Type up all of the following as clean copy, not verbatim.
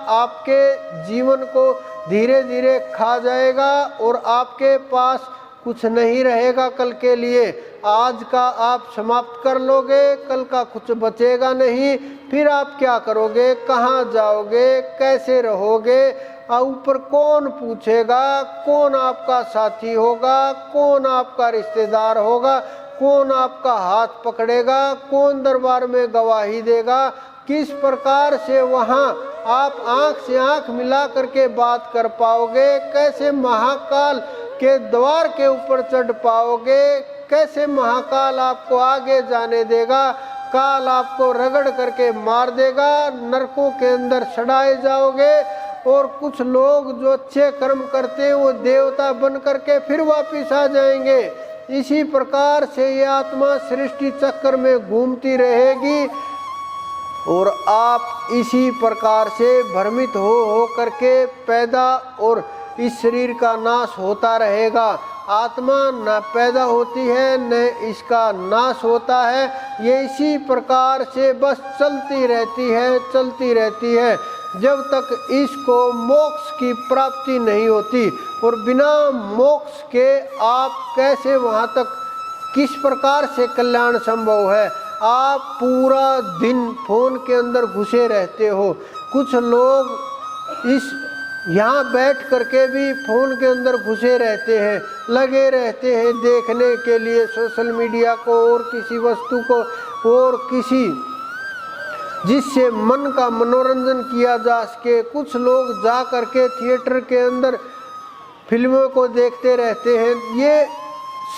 आपके जीवन को धीरे धीरे खा जाएगा और आपके पास कुछ नहीं रहेगा कल के लिए। आज का आप समाप्त कर लोगे, कल का कुछ बचेगा नहीं। फिर आप क्या करोगे, कहाँ जाओगे, कैसे रहोगे, ऊपर कौन पूछेगा, कौन आपका साथी होगा, कौन आपका रिश्तेदार होगा, कौन आपका हाथ पकड़ेगा, कौन दरबार में गवाही देगा, किस प्रकार से वहाँ आप आँख से आँख मिला करके बात कर पाओगे, कैसे महाकाल के द्वार के ऊपर चढ़ पाओगे, कैसे महाकाल आपको आगे जाने देगा, काल आपको रगड़ करके मार देगा, नरकों के अंदर सड़ाए जाओगे। और कुछ लोग जो अच्छे कर्म करते हैं वो देवता बन करके फिर वापिस आ जाएंगे। इसी प्रकार से ये आत्मा सृष्टि चक्र में घूमती रहेगी और आप इसी प्रकार से भ्रमित हो करके पैदा और इस शरीर का नाश होता रहेगा। आत्मा न पैदा होती है न इसका नाश होता है, ये इसी प्रकार से बस चलती रहती है जब तक इसको मोक्ष की प्राप्ति नहीं होती। और बिना मोक्ष के आप कैसे वहाँ तक, किस प्रकार से कल्याण संभव है। आप पूरा दिन फोन के अंदर घुसे रहते हो, कुछ लोग इस यहाँ बैठ करके भी फोन के अंदर घुसे रहते हैं, लगे रहते हैं देखने के लिए सोशल मीडिया को और किसी वस्तु को और किसी जिससे मन का मनोरंजन किया जा सके। कुछ लोग जा करके थिएटर के अंदर फिल्मों को देखते रहते हैं। ये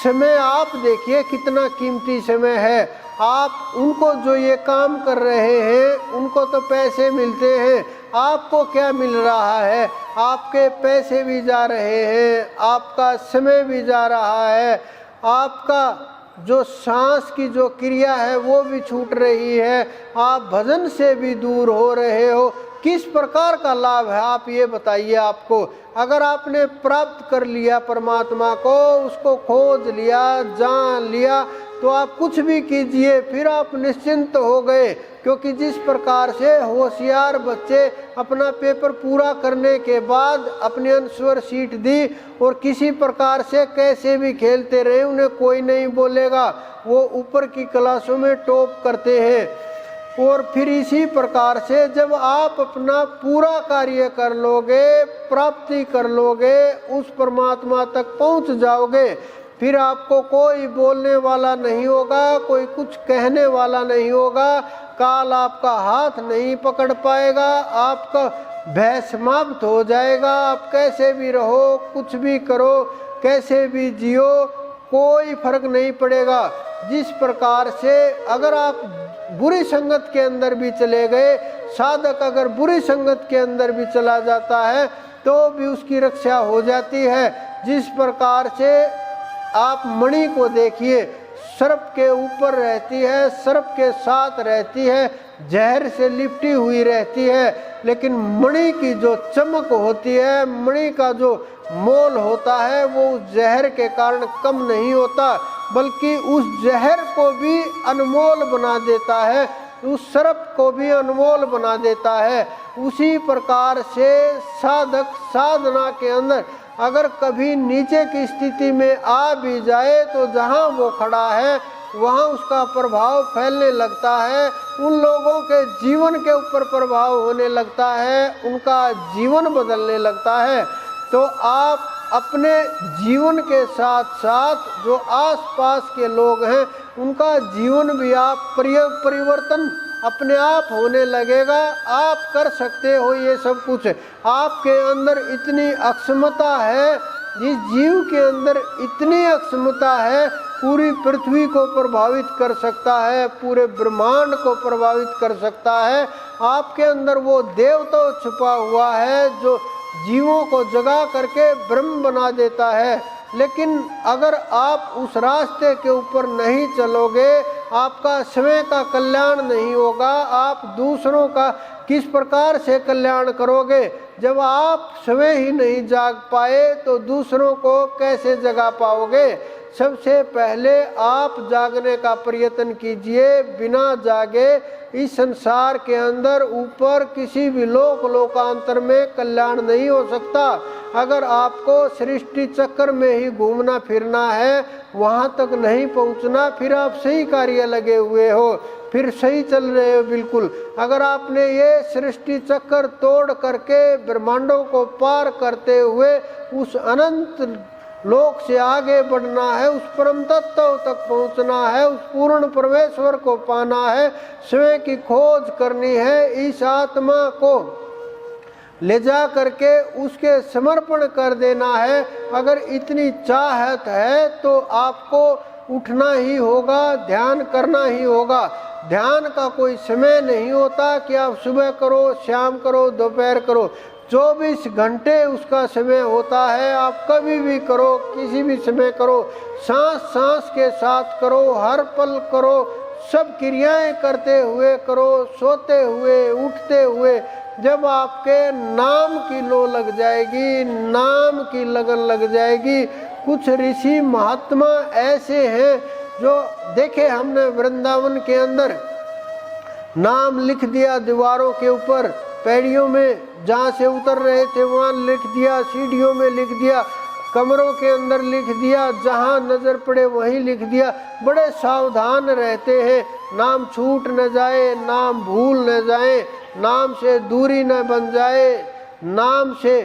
समय आप देखिए कितना कीमती समय है। आप उनको जो ये काम कर रहे हैं उनको तो पैसे मिलते हैं, आपको क्या मिल रहा है? आपके पैसे भी जा रहे हैं, आपका समय भी जा रहा है, आपका जो सांस की जो क्रिया है वो भी छूट रही है, आप भजन से भी दूर हो रहे हो। किस प्रकार का लाभ है आप ये बताइए। आपको अगर आपने प्राप्त कर लिया परमात्मा को, उसको खोज लिया, जान लिया, तो आप कुछ भी कीजिए फिर आप निश्चिंत हो गए। क्योंकि जिस प्रकार से होशियार बच्चे अपना पेपर पूरा करने के बाद अपनी आंसर शीट दी और किसी प्रकार से कैसे भी खेलते रहे, उन्हें कोई नहीं बोलेगा, वो ऊपर की क्लासों में टॉप करते हैं। और फिर इसी प्रकार से जब आप अपना पूरा कार्य कर लोगे, प्राप्ति कर लोगे, उस परमात्मा तक पहुंच जाओगे, फिर आपको कोई बोलने वाला नहीं होगा, कोई कुछ कहने वाला नहीं होगा, काल आपका हाथ नहीं पकड़ पाएगा, आपका भय समाप्त हो जाएगा। आप कैसे भी रहो, कुछ भी करो, कैसे भी जियो, कोई फर्क नहीं पड़ेगा। जिस प्रकार से अगर आप बुरी संगत के अंदर भी चले गए, साधक अगर बुरी संगत के अंदर भी चला जाता है तो भी उसकी रक्षा हो जाती है। जिस प्रकार से आप मणि को देखिए, सर्प के ऊपर रहती है, सर्प के साथ रहती है, जहर से लिपटी हुई रहती है, लेकिन मणि की जो चमक होती है, मणि का जो मोल होता है वो उस जहर के कारण कम नहीं होता, बल्कि उस जहर को भी अनमोल बना देता है, उस सर्प को भी अनमोल बना देता है। उसी प्रकार से साधक साधना के अंदर अगर कभी नीचे की स्थिति में आ भी जाए तो जहाँ वो खड़ा है वहाँ उसका प्रभाव फैलने लगता है, उन लोगों के जीवन के ऊपर प्रभाव होने लगता है, उनका जीवन बदलने लगता है। तो आप अपने जीवन के साथ साथ जो आसपास के लोग हैं उनका जीवन भी आप परिवर्तन अपने आप होने लगेगा। आप कर सकते हो ये सब कुछ, आपके अंदर इतनी अक्षमता है, इस जीव के अंदर इतनी अक्षमता है, पूरी पृथ्वी को प्रभावित कर सकता है, पूरे ब्रह्मांड को प्रभावित कर सकता है। आपके अंदर वो देवता छुपा हुआ है जो जीवों को जगा करके ब्रह्म बना देता है। लेकिन अगर आप उस रास्ते के ऊपर नहीं चलोगे, आपका समय का कल्याण नहीं होगा। आप दूसरों का किस प्रकार से कल्याण करोगे? जब आप स्वयं ही नहीं जाग पाए तो दूसरों को कैसे जगा पाओगे? सबसे पहले आप जागने का प्रयत्न कीजिए। बिना जागे इस संसार के अंदर ऊपर किसी भी लोकांतर में कल्याण नहीं हो सकता। अगर आपको सृष्टि चक्र में ही घूमना फिरना है, वहाँ तक नहीं पहुँचना, फिर आप सही कार्य लगे हुए हो, फिर सही चल रहे हो बिल्कुल। अगर आपने ये सृष्टि चक्र तोड़ करके ब्रह्मांडों को पार करते हुए उस अनंत लोक से आगे बढ़ना है, उस परम तत्व तक पहुंचना है, उस पूर्ण परमेश्वर को पाना है, स्वयं की खोज करनी है, इस आत्मा को ले जा करके उसके समर्पण कर देना है। अगर इतनी चाहत है तो आपको उठना ही होगा, ध्यान करना ही होगा। ध्यान का कोई समय नहीं होता कि आप सुबह करो, शाम करो, दोपहर करो, 24 घंटे उसका समय होता है। आप कभी भी करो, किसी भी समय करो, सांस सांस के साथ करो, हर पल करो, सब क्रियाएं करते हुए करो, सोते हुए, उठते हुए। जब आपके नाम की लो लग जाएगी, नाम की लगन लग जाएगी। कुछ ऋषि महात्मा ऐसे हैं जो देखे हमने वृंदावन के अंदर, नाम लिख दिया दीवारों के ऊपर, पैड़ियों में जहाँ से उतर रहे थे वहाँ लिख दिया, सीढ़ियों में लिख दिया, कमरों के अंदर लिख दिया, जहाँ नज़र पड़े वहीं लिख दिया। बड़े सावधान रहते हैं, नाम छूट न जाए, नाम भूल न जाए, नाम से दूरी न बन जाए, नाम से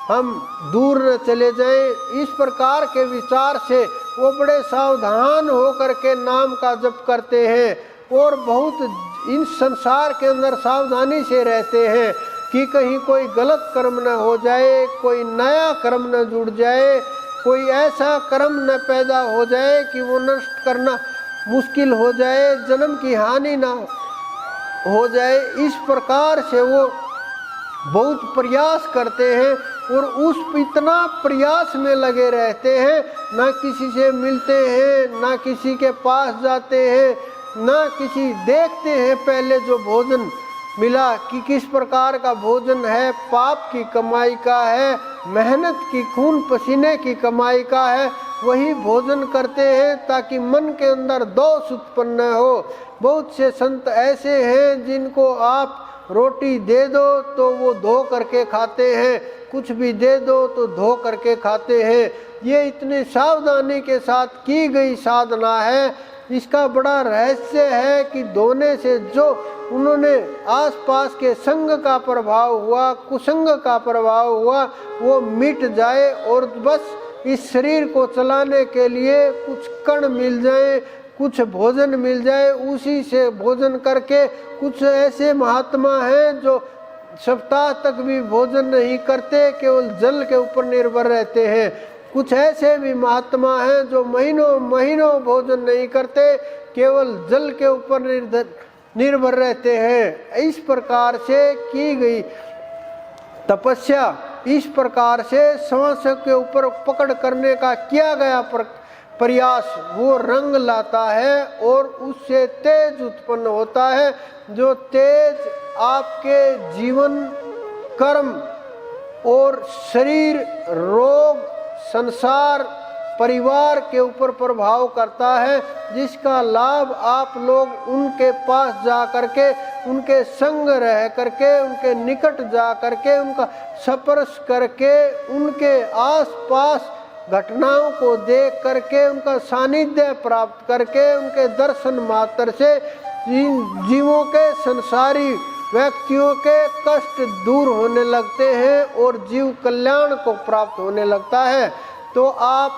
हम दूर न चले जाएं। इस प्रकार के विचार से वो बड़े सावधान होकर के नाम का जप करते हैं और बहुत इन संसार के अंदर सावधानी से रहते हैं कि कहीं कोई गलत कर्म न हो जाए, कोई नया कर्म न जुड़ जाए, कोई ऐसा कर्म न पैदा हो जाए कि वो नष्ट करना मुश्किल हो जाए, जन्म की हानि ना हो जाए। इस प्रकार से वो बहुत प्रयास करते हैं और उस इतना प्रयास में लगे रहते हैं, ना किसी से मिलते हैं, ना किसी के पास जाते हैं, ना किसी देखते हैं पहले जो भोजन मिला कि किस प्रकार का भोजन है, पाप की कमाई का है, मेहनत की खून पसीने की कमाई का है, वही भोजन करते हैं ताकि मन के अंदर दोष उत्पन्न न हो। बहुत से संत ऐसे हैं जिनको आप रोटी दे दो तो वो धो करके खाते हैं, कुछ भी दे दो तो धो करके खाते हैं। ये इतनी सावधानी के साथ की गई साधना है। इसका बड़ा रहस्य है कि धोने से जो उन्होंने आसपास के संग का प्रभाव हुआ, कुसंग का प्रभाव हुआ, वो मिट जाए और बस इस शरीर को चलाने के लिए कुछ कण मिल जाए, कुछ भोजन मिल जाए, उसी से भोजन करके। कुछ ऐसे महात्मा हैं जो सप्ताह तक भी भोजन नहीं करते, केवल जल के ऊपर निर्भर रहते हैं। कुछ ऐसे भी महात्मा हैं जो महीनों महीनों भोजन नहीं करते, केवल जल के ऊपर निर्भर रहते हैं। इस प्रकार से की गई तपस्या, इस प्रकार से सांस के ऊपर पकड़ करने का किया गया प्रयास वो रंग लाता है और उससे तेज उत्पन्न होता है। जो तेज आपके जीवन, कर्म और शरीर, रोग, संसार, परिवार के ऊपर प्रभाव करता है, जिसका लाभ आप लोग उनके पास जा करके, उनके संग रह करके, उनके निकट जा करके, उनका स्पर्श करके, उनके आसपास घटनाओं को देख करके, उनका सानिध्य प्राप्त करके, उनके दर्शन मात्र से जीवों के, संसारी व्यक्तियों के कष्ट दूर होने लगते हैं और जीव कल्याण को प्राप्त होने लगता है। तो आप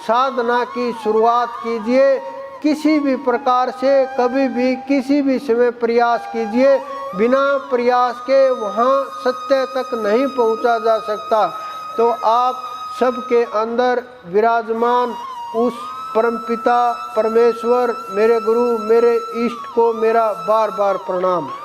साधना की शुरुआत कीजिए, किसी भी प्रकार से, कभी भी, किसी भी समय प्रयास कीजिए। बिना प्रयास के वहाँ सत्य तक नहीं पहुँचा जा सकता। तो आप सबके अंदर विराजमान उस परमपिता परमेश्वर, मेरे गुरु, मेरे इष्ट को मेरा बार बार प्रणाम।